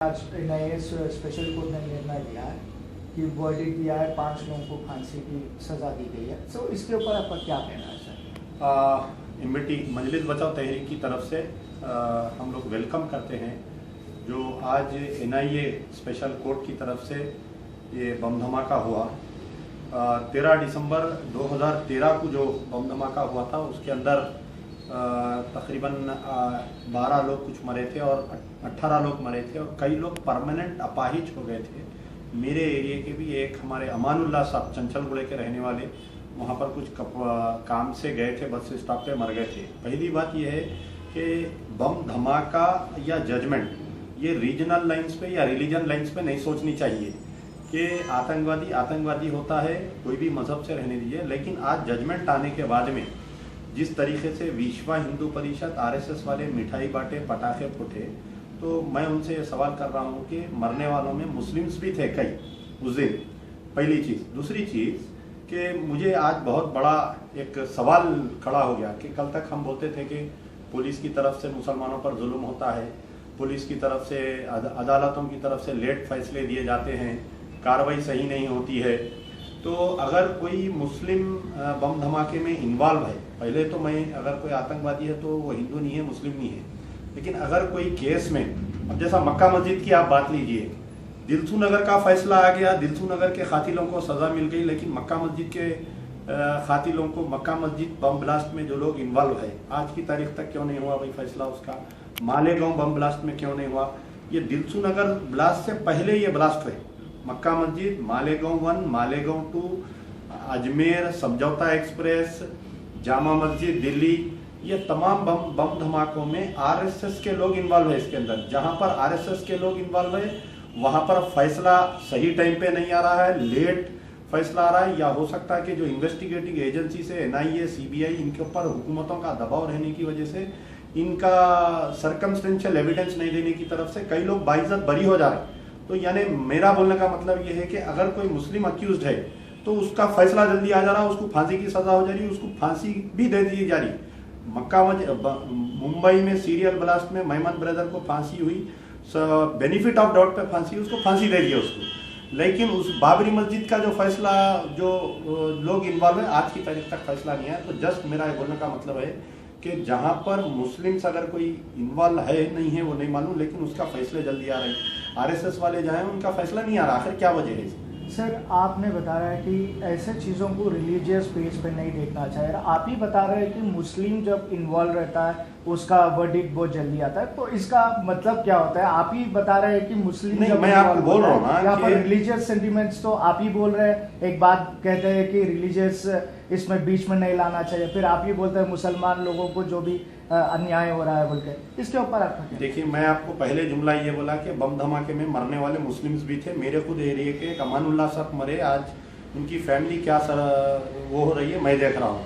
आज नए special court ने निर्णय लिया है कि वर्डिक्ट दिया है, 5 लोगों को फांसी की सज़ा दी गई है। सो इसके ऊपर आपका क्या कहना है सर? एमबीटी मजलिस बचाओ तहरीक की तरफ से हम लोग वेलकम करते हैं जो आज एनआईए स्पेशल कोर्ट की तरफ से ये बम धमाका हुआ। 13 दिसंबर 2013 को जो बम धमाका हुआ था उसके अंदर तकरीबन 12 लोग कुछ मरे थे और 18 लोग मरे थे और कई लोग परमानेंट अपाहिज हो गए थे। मेरे एरिया के भी एक हमारे अमानुल्लाह साहब चंचलगुड़े के रहने वाले वहाँ पर कुछ काम से गए थे, बस स्टॉप पे मर गए थे। पहली बात यह है कि बम धमाका या जजमेंट ये रीजनल लाइंस पे या रिलीजन लाइंस पे नहीं सोचनी चाहिए कि आतंकवादी होता है, कोई भी मजहब से रहने दीजिए। लेकिन आज जजमेंट आने के बाद में जिस तरीके से विश्व हिंदू परिषद आरएसएस वाले मिठाई बांटे, पटाखे फूटे, तो मैं उनसे ये सवाल कर रहा हूँ कि मरने वालों में मुस्लिम्स भी थे कई उस दिन। पहली चीज़। दूसरी चीज़ कि मुझे आज बहुत बड़ा एक सवाल खड़ा हो गया कि कल तक हम बोलते थे कि पुलिस की तरफ से मुसलमानों पर जुल्म होता है, पुलिस की तरफ से अदालतों की तरफ से लेट फैसले दिए जाते हैं, कार्रवाई सही नहीं होती है। तो अगर कोई मुस्लिम बम धमाके में इन्वॉल्व है, पहले तो मैं अगर कोई आतंकवादी है तो वो हिंदू नहीं है, मुस्लिम नहीं है, लेकिन अगर कोई केस में, अब जैसा मक्का मस्जिद की आप बात लीजिए, दिलसू नगर का फैसला आ गया, दिलसू नगर के कातिलों को सज़ा मिल गई, लेकिन मक्का मस्जिद के कातिलों को, मक्का मस्जिद बम ब्लास्ट में जो लोग इन्वॉल्व है, आज की तारीख तक क्यों नहीं हुआ भाई फैसला उसका? मालेगांव बम ब्लास्ट में क्यों नहीं हुआ? ये दिलसू नगर ब्लास्ट से पहले ये ब्लास्ट है। मक्का मस्जिद, मालेगांव 1, मालेगांव 2, अजमेर, समझौता एक्सप्रेस, जामा मस्जिद दिल्ली, ये तमाम बम धमाकों में आरएसएस के लोग इन्वॉल्व है। इसके अंदर जहां पर आरएसएस के लोग इन्वॉल्व है वहां पर फैसला सही टाइम पे नहीं आ रहा है, लेट फैसला आ रहा है, या हो सकता है कि जो इन्वेस्टिगेटिंग एजेंसी से एनआईए, सीबीआई, इनके ऊपर हुकूमतों का दबाव रहने की वजह से इनका सर्कमस्टेंशियल एविडेंस नहीं देने की तरफ से कई लोग बाइज्जत बरी हो जा रहे हैं। तो यानी मेरा बोलने का मतलब यह है कि अगर कोई मुस्लिम अक्यूज्ड है तो उसका फैसला जल्दी आ जा रहा है, उसको फांसी की सजा हो जा रही है, उसको फांसी भी दे दी जा रही। मुंबई में सीरियल ब्लास्ट में मेमन ब्रदर को फांसी हुई, बेनिफिट ऑफ डाउट पे फांसी, उसको फांसी दे दी उसको। लेकिन उस बाबरी मस्जिद का जो फैसला, जो लोग इन्वॉल्व है, आज की तारीख तक फैसला नहीं आया। तो जस्ट मेरा बोलने का मतलब है कि जहां पर मुस्लिम्स अगर कोई इन्वॉल्व है नहीं है वो नहीं मालूम, लेकिन उसका फैसले जल्दी आ रहे हैं। आरएसएस वाले जहाँ हैं उनका फैसला नहीं आ रहा, आखिर क्या वजह है? सर, आपने बताया कि ऐसे चीज़ों को रिलीजियस बेस पे नहीं देखना चाहिए। आप ही बता रहे हैं कि मुस्लिम जब इन्वॉल्व रहता है उसका वर्डिक्ट बहुत जल्दी आता है, तो इसका मतलब क्या होता है? आप ही बता रहे हैं कि मुस्लिम नहीं, मैं आपको बोल रहा हूँ ना, यहाँ पर रिलीजियस सेंटिमेंट्स तो आप ही बोल रहे हैं। एक बात कहते हैं कि रिलीजियस इसमें बीच में नहीं लाना चाहिए, फिर आप ही बोलते हैं मुसलमान लोगों को जो भी अन्याय हो रहा है बोल के। इसके ऊपर आपका देखिए, मैं आपको पहले जुमला ये बोला कि बम धमाके में मरने वाले मुस्लिम्स भी थे। मेरे खुद एरिया के एक अमानुल्लाह साहब मरे, आज उनकी फैमिली क्या वो हो रही है मैं देख रहा हूँ।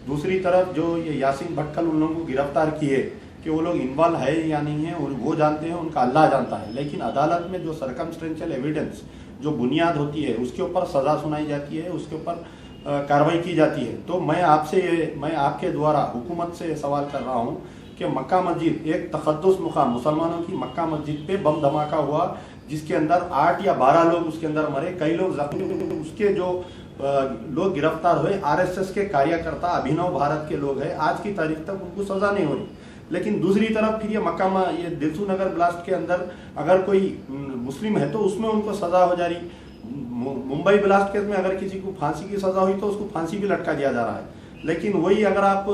दूसरी तरफ जो ये यासीन भटकल उन लोगों को गिरफ्तार किए कि वो लोग इन्वॉल्व है या नहीं है वो जानते हैं, उनका अल्लाह जानता है। लेकिन अदालत में जो सर्कमस्टेंशियल एविडेंस जो बुनियाद होती है उसके ऊपर सजा सुनाई जाती है, उसके ऊपर कार्रवाई की जाती है। तो मैं आपके द्वारा हुकूमत से सवाल कर रहा हूँ कि मक्का मस्जिद एक तक़द्दुस मुकाम, मुसलमानों की मक्का मस्जिद पे बम धमाका हुआ जिसके अंदर 8 या 12 लोग उसके अंदर मरे, कई लोग जख्मी। उसके जो लोग गिरफ्तार हुए आरएसएस के कार्यकर्ता, अभिनव भारत के लोग हैं, आज की तारीख तक उनको सजा नहीं हो रही। लेकिन दूसरी तरफ फिर ये दिलसू नगर ब्लास्ट के अंदर अगर कोई मुस्लिम है तो उसमें उनको सजा हो जा रही। मुंबई ब्लास्ट केस में अगर किसी को फांसी की सजा हुई तो उसको फांसी भी लटका दिया जा रहा है। लेकिन वही अगर आप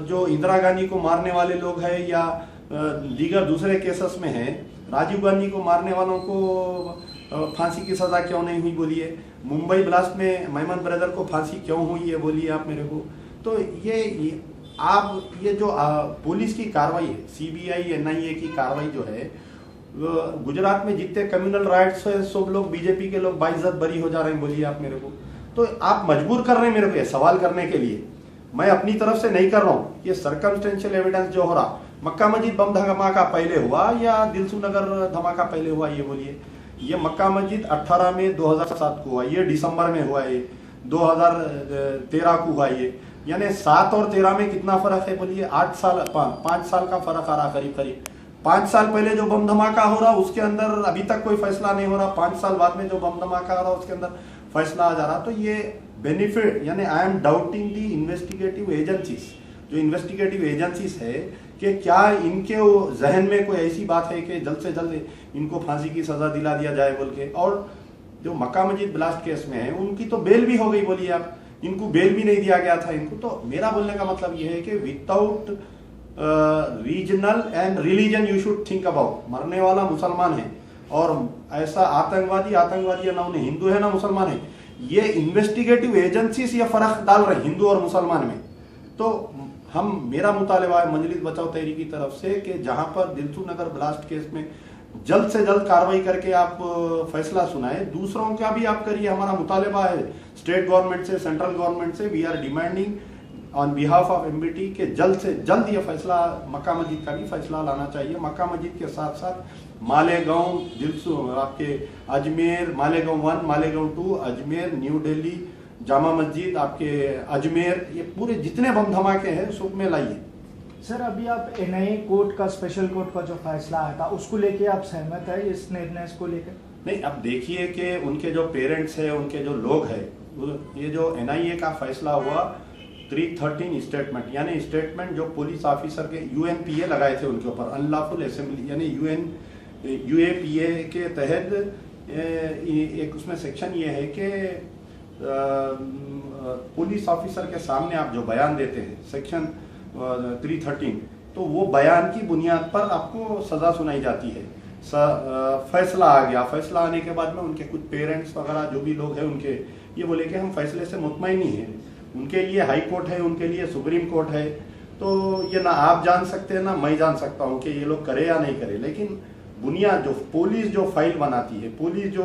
जो इंदिरा गांधी को मारने वाले लोग हैं या दीगर दूसरे केसेस में हैं, राजीव गांधी को मारने वालों को फांसी की सजा क्यों नहीं हुई बोलिए? मुंबई ब्लास्ट में मेमन ब्रदर को फांसी क्यों हुई है बोलिए आप मेरे को? तो ये जो पुलिस की कार्रवाई है, सीबीआई, एनआईए की कार्रवाई जो है, गुजरात में जितने कम्युनल राइट्स है सब लोग बीजेपी के लोग बाइज्जत बरी हो जा रहे हैं बोलिए आप मेरे को। तो आप मजबूर कर रहे हैं मेरे को ये सवाल करने के लिए, मैं अपनी तरफ से नहीं कर रहा हूँ। ये सर्कमस्टेंशियल एविडेंस जो हो रहा, मक्का मस्जिद बम धमाका पहले हुआ या दिलसू नगर धमाका पहले हुआ ये बोलिए? ये मक्का मस्जिद 18 मई 2007 को हुआ, ये दिसंबर में हुआ, ये 2013 को हुआ। ये यानी 7 और 13 में कितना फर्क है बोलिए? 8 साल 5 साल का फर्क आ रहा करीब करीब। 5 साल पहले जो बम धमाका हो रहा उसके अंदर अभी तक कोई फैसला नहीं हो रहा, 5 साल बाद में जो बम धमाका हो रहा उसके अंदर फैसला आ जा रहा। तो ये बेनिफिट, यानी I am doubting the investigative agencies, जो इन्वेस्टिगेटिव एजेंसीज है कि क्या इनके जहन में कोई ऐसी बात है कि जल्द से जल्द इनको फांसी की सजा दिला दिया जाए बोल के। और जो मक्का मस्जिद ब्लास्ट केस में है उनकी तो बेल भी हो गई, बोलिए आप, इनको बेल भी नहीं दिया गया था इनको। तो मेरा बोलने का मतलब यह है कि without regional and religion you should think about, मरने वाला मुसलमान है और ऐसा आतंकवादी है ना, उन्हें हिंदू है ना मुसलमान है, ये इन्वेस्टिगेटिव एजेंसीज ये फर्क डाल रहे हिंदू और मुसलमान में। तो मेरा मुतालबा है मजलिस बचाओ तहरीक की तरफ से कि जहां पर दिलसू नगर ब्लास्ट केस में जल्द से जल्द कार्रवाई करके आप फैसला सुनाए, दूसरों का भी आप करिए। हमारा मुतालबा है स्टेट गवर्नमेंट से, सेंट्रल गवर्नमेंट से, we are demanding on behalf of MBT के जल्द से जल्द ये फैसला, मक्का मस्जिद का भी फैसला लाना चाहिए। मक्का मस्जिद के साथ साथ मालेगांव, दिलसू, आपके अजमेर, मालेगांव 1, मालेगांव 2, अजमेर, न्यू दिल्ली, जामा मस्जिद, आपके अजमेर, ये पूरे जितने बम धमाके हैं सब में लाइए। सर अभी आप एनआईए कोर्ट का, स्पेशल कोर्ट का जो फैसला आया था उसको लेके आप सहमत है इस निर्णय को लेकर? नहीं, अब देखिए कि उनके जो पेरेंट्स हैं, उनके जो लोग हैं, ये जो एनआईए का फैसला हुआ 313 स्टेटमेंट, यानी स्टेटमेंट जो पुलिस ऑफिसर के यूएनपीए लगाए थे उनके ऊपर, अनलॉफुल असेंबली, यानी यूएपीए के तहत एक उसमें सेक्शन ये है कि पुलिस ऑफिसर के सामने आप जो बयान देते हैं, सेक्शन 313, तो वो बयान की बुनियाद पर आपको सजा सुनाई जाती है। फैसला आ गया, फैसला आने के बाद में उनके कुछ पेरेंट्स वगैरह जो भी लोग हैं उनके ये बोले कि हम फैसले से मुतमईन नहीं है, उनके लिए हाई कोर्ट है, उनके लिए सुप्रीम कोर्ट है। तो ये ना आप जान सकते हैं ना मैं जान सकता हूँ कि ये लोग करे या नहीं करे, लेकिन बुनियाद जो पुलिस जो फाइल बनाती है, पुलिस जो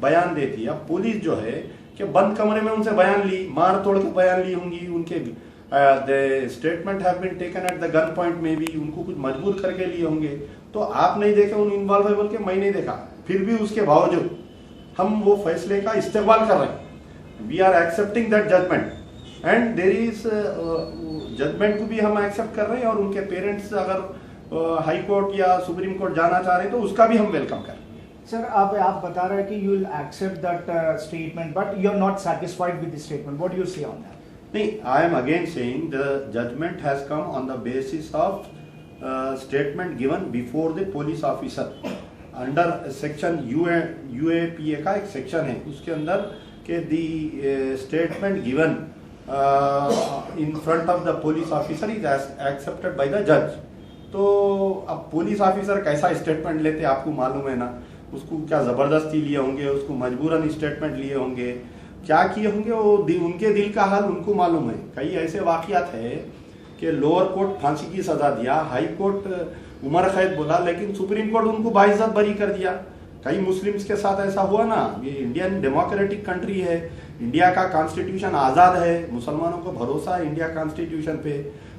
बयान देती है, अब पुलिस जो है कि बंद कमरे में उनसे बयान ली, मार तोड़ के बयान ली होंगी, उनके statement have been taken at the gun point में भी, उनको कुछ मजबूर करके लिए होंगे। तो आप नहीं देखे उन इन्वॉल्व है बोल के मैं नहीं देखा, फिर भी उसके बावजूद हम वो फैसले का इस्तेमाल कर रहे हैं। We are accepting that judgement and there is judgement को भी हम एक्सेप्ट कर रहे हैं, और उनके पेरेंट्स अगर हाई कोर्ट या सुप्रीम कोर्ट जाना चाह रहे हैं तो उसका भी हम वेलकम कर रहे हैं। सर आप बता रहे हैं कि you will accept that statement but you are not satisfied with the statement, what do you say on that? नहीं, I am again saying the judgment has come on the basis of statement given before the police officer under section UAPA का एक section है, उसके अंदर के the statement given in front of the police officer is accepted by the जज। तो अब police officer कैसा स्टेटमेंट लेते आपको मालूम है ना, उसको क्या जबरदस्ती लिए होंगे, उसको मजबूरन स्टेटमेंट लिए होंगे, क्या किए होंगे, वो उनके दिल का हाल उनको मालूम है। कई ऐसे वाकयात है कि लोअर कोर्ट फांसी की सजा दिया, हाई कोर्ट उम्र कैद बोला, लेकिन सुप्रीम कोर्ट उनको बाइज्जत बरी कर दिया। कई मुस्लिम्स के साथ ऐसा हुआ ना। ये इंडियन डेमोक्रेटिक कंट्री है, इंडिया का कॉन्स्टिट्यूशन आज़ाद है, मुसलमानों को भरोसा है इंडिया कॉन्स्टिट्यूशन पे।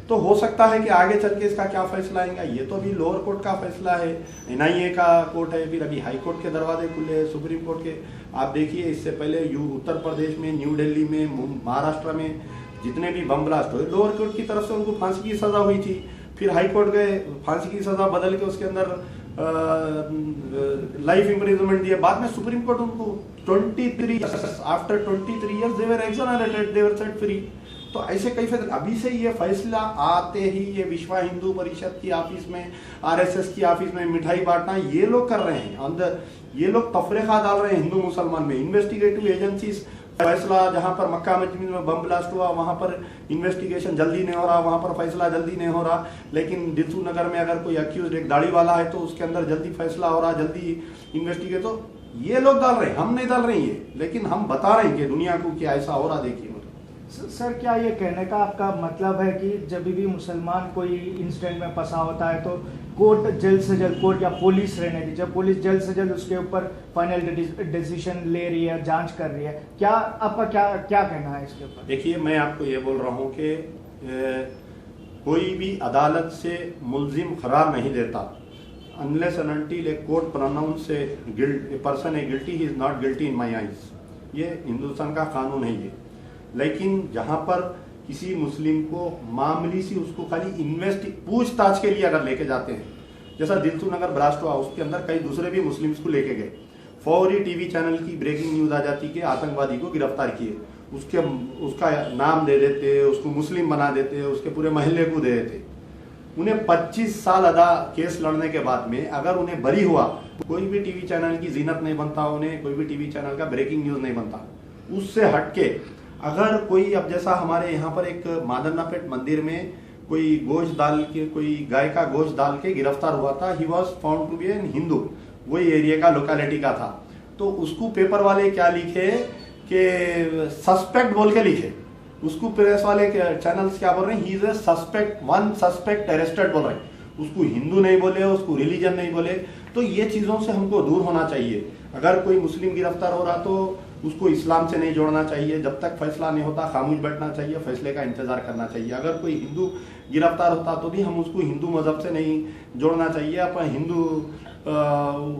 तो हो सकता है कि आगे चल के इसका क्या फैसला आएगा, ये तो अभी लोअर कोर्ट का फैसला है, एनआईए का कोर्ट है, फिर अभी हाई कोर्ट के दरवाजे खुले हैं, सुप्रीम कोर्ट के। आप देखिए इससे पहले उत्तर प्रदेश में, न्यू दिल्ली में, महाराष्ट्र में जितने भी बम ब्लास्ट हुए, लोअर कोर्ट की तरफ से उनको फांसी की सजा हुई थी, फिर हाई कोर्ट गए, फांसी की सजा बदल के उसके अंदर लाइफ इम्प्रिजनमेंट दिया। बाद में सुप्रीम कोर्ट उनको 23 after 23 years they were exonerated, they were set free. तो ऐसे कई फैसले, अभी से ये फैसला आते ही ये विश्व हिंदू परिषद की ऑफिस में, आरएसएस की ऑफिस में मिठाई बांटना ये लोग कर रहे हैं, अंदर ये लोग तफरीका डाल रहे हैं हिंदू मुसलमान में। इन्वेस्टिगेटिव एजेंसीज फैसला, जहां पर मक्का मस्जिद में बम ब्लास्ट हुआ वहां पर इन्वेस्टिगेशन जल्दी नहीं हो रहा, वहां पर फैसला जल्दी नहीं हो रहा, लेकिन दिलसू नगर में अगर कोई अक्यूज एक दाढ़ी वाला है तो उसके अंदर जल्दी फैसला हो रहा, जल्दी इन्वेस्टिगेट। तो ये लोग डाल रहे हैं, हम नहीं डाल रहे हैं ये, लेकिन हम बता रहे हैं कि दुनिया को क्या ऐसा हो रहा, देखिए। सर क्या ये कहने का आपका मतलब है कि जब भी मुसलमान कोई इंसिडेंट में फंसा होता है तो कोर्ट जल्द से जल्द, कोर्ट या पुलिस रहने दी, जब पुलिस जल्द से जल्द उसके ऊपर फाइनल डिसीजन ले रही है, जांच कर रही है, क्या आपका क्या कहना है इसके ऊपर? देखिए, मैं आपको ये बोल रहा हूँ कि कोई भी अदालत से मुलजिम करार नहीं देता unless and until a court pronounce a person a guilty, he is not guilty in my eyes. ये हिंदुस्तान का कानून है ये। लेकिन जहां पर किसी मुस्लिम को मामूली सी उसको खाली पूछताछ के लिए अगर लेके जाते हैं जैसा दिलसू नगर ब्लास्ट हुआ, उसके अंदर कई दूसरे भी मुस्लिम्स को लेके गए, फौरी टीवी चैनल की ब्रेकिंग न्यूज आ जाती कि आतंकवादी को गिरफ्तार किए, उसका नाम दे देते, उसको मुस्लिम बना देते, उसके पूरे महल्ले को दे देते। उन्हें 25 साल अदा केस लड़ने के बाद में अगर उन्हें बरी हुआ, कोई भी टीवी चैनल की जीनत नहीं बनता, उन्हें कोई भी टीवी चैनल का ब्रेकिंग न्यूज नहीं बनता। उससे हटके अगर कोई, अब जैसा हमारे यहाँ पर एक मादन्नापेट मंदिर में कोई गोश्त डाल के, कोई गाय का गोश्त डाल के गिरफ्तार हुआ था, he was found to be an Hindu, वही एरिया का, लोकेलिटी का था। तो उसको पेपर वाले क्या लिखे कि सस्पेक्ट बोल के लिखे, उसको प्रेस वाले चैनल्स क्या बोल रहे हैं, he is a suspect, one suspect arrested बोल रहे हैं, उसको हिंदू नहीं बोले, उसको रिलीजन नहीं बोले। तो ये चीजों से हमको दूर होना चाहिए। अगर कोई मुस्लिम गिरफ्तार हो रहा तो उसको इस्लाम से नहीं जोड़ना चाहिए, जब तक फैसला नहीं होता खामोश बैठना चाहिए, फैसले का इंतजार करना चाहिए। अगर कोई हिंदू गिरफ्तार होता तो भी हम उसको हिंदू मजहब से नहीं जोड़ना चाहिए, अपन हिंदू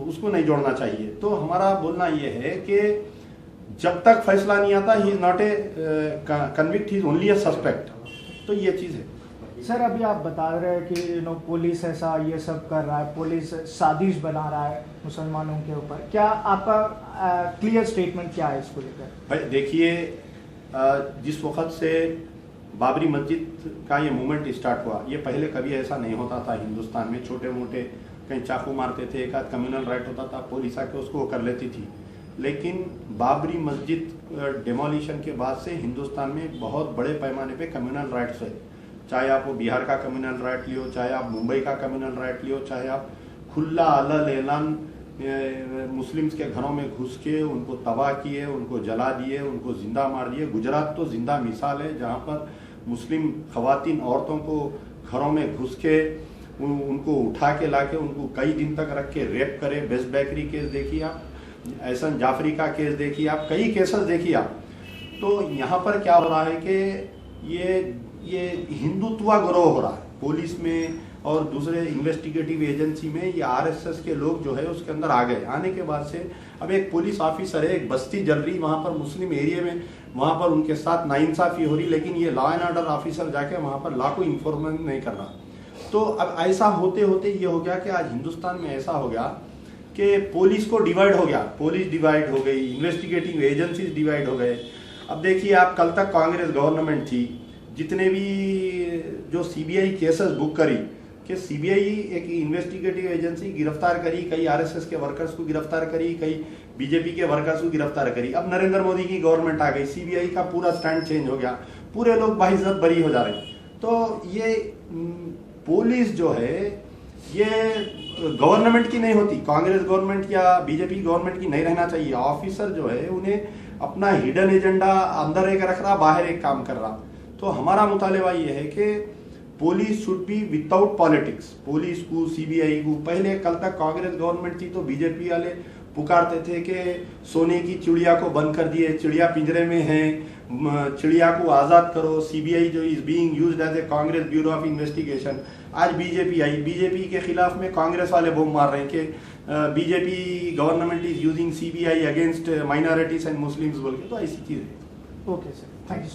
उसको नहीं जोड़ना चाहिए। तो हमारा बोलना यह है कि जब तक फैसला नहीं आता, ही is not a convict, he is only A suspect. तो ये चीज है। सर, अभी आप बता रहे हैं कि पुलिस ऐसा ये सब कर रहा है, पुलिस साजिश बना रहा है मुसलमानों के ऊपर, क्या आपका क्लियर स्टेटमेंट क्या है इसको लेकर? भाई देखिए, जिस वक्त से बाबरी मस्जिद का ये मूवमेंट स्टार्ट हुआ, ये पहले कभी ऐसा नहीं होता था हिंदुस्तान में। छोटे मोटे कहीं चाकू मारते थे, एक आध कम्युनल राइट होता था, पुलिस आके उसको कर लेती थी। लेकिन बाबरी मस्जिद डिमोलिशन के बाद से हिंदुस्तान में बहुत बड़े पैमाने पे कम्युनल राइट्स है। चाहे आप वो बिहार का कम्युनल राइट लियो, चाहे आप मुंबई का कम्युनल राइट लियो, चाहे आप खुला अलल ऐलान मुस्लिम्स के घरों में घुस के उनको तबाह किए, उनको जला दिए, उनको जिंदा मार दिए। गुजरात तो जिंदा मिसाल है, जहाँ पर मुस्लिम खवातीन औरतों को घरों में घुस के उनको उठा के लाके उनको कई दिन तक रख के रेप करे। बेस्ट बेकरी केस देखिए आप, एहसन जाफरी का केस देखिए आप, कई केसेस देखिए आप। तो यहाँ पर क्या हो रहा है कि ये हिंदुत्व गिरोह हो रहा है पुलिस में और दूसरे इन्वेस्टिगेटिव एजेंसी में। ये आरएसएस के लोग जो है उसके अंदर आ गए। आने के बाद से अब एक पुलिस ऑफिसर है, एक बस्ती जल रही वहां पर मुस्लिम एरिया में, वहां पर उनके साथ नाइंसाफी हो रही, लेकिन ये लॉ एंड ऑर्डर ऑफिसर जाके वहां पर लॉ को इन्फोर्समेंट नहीं कर रहा। तो अब ऐसा होते होते ये हो गया कि आज हिंदुस्तान में ऐसा हो गया कि पुलिस को डिवाइड हो गया, पुलिस डिवाइड हो गई, इन्वेस्टिगेटिव एजेंसीज डिवाइड हो गए। अब देखिए आप, कल तक कांग्रेस गवर्नमेंट थी, जितने भी जो सीबीआई केसेस बुक करी कि सीबीआई एक इन्वेस्टिगेटिव एजेंसी गिरफ्तार करी, कई आरएसएस के वर्कर्स को गिरफ्तार करी, कई बीजेपी के वर्कर्स को गिरफ्तार करी। अब नरेंद्र मोदी की गवर्नमेंट आ गई, सीबीआई का पूरा स्टैंड चेंज हो गया, पूरे लोग बाइज्जत बरी हो जा रहे हैं। तो ये पुलिस जो है ये गवर्नमेंट की नहीं होती, कांग्रेस गवर्नमेंट या बीजेपी गवर्नमेंट की नहीं रहना चाहिए। ऑफिसर जो है उन्हें अपना हिडन एजेंडा अंदर एक रख रहा, बाहर एक काम कर रहा। तो हमारा मुतालिबा ये है कि police should be without politics. Police को, सीबीआई को, पहले कल तक कांग्रेस गवर्नमेंट थी तो बीजेपी वाले पुकारते थे कि सोने की चिड़िया को बंद कर दिए, चिड़िया पिंजरे में है, चिड़िया को आजाद करो। सीबीआई जो is being used as a Congress bureau of investigation. आज बीजेपी आई, बीजेपी के खिलाफ में कांग्रेस वाले बम मार रहे हैं कि BJP government is using CBI against minorities and Muslims बोल के। तो ऐसी चीज है। Okay sir, thank you.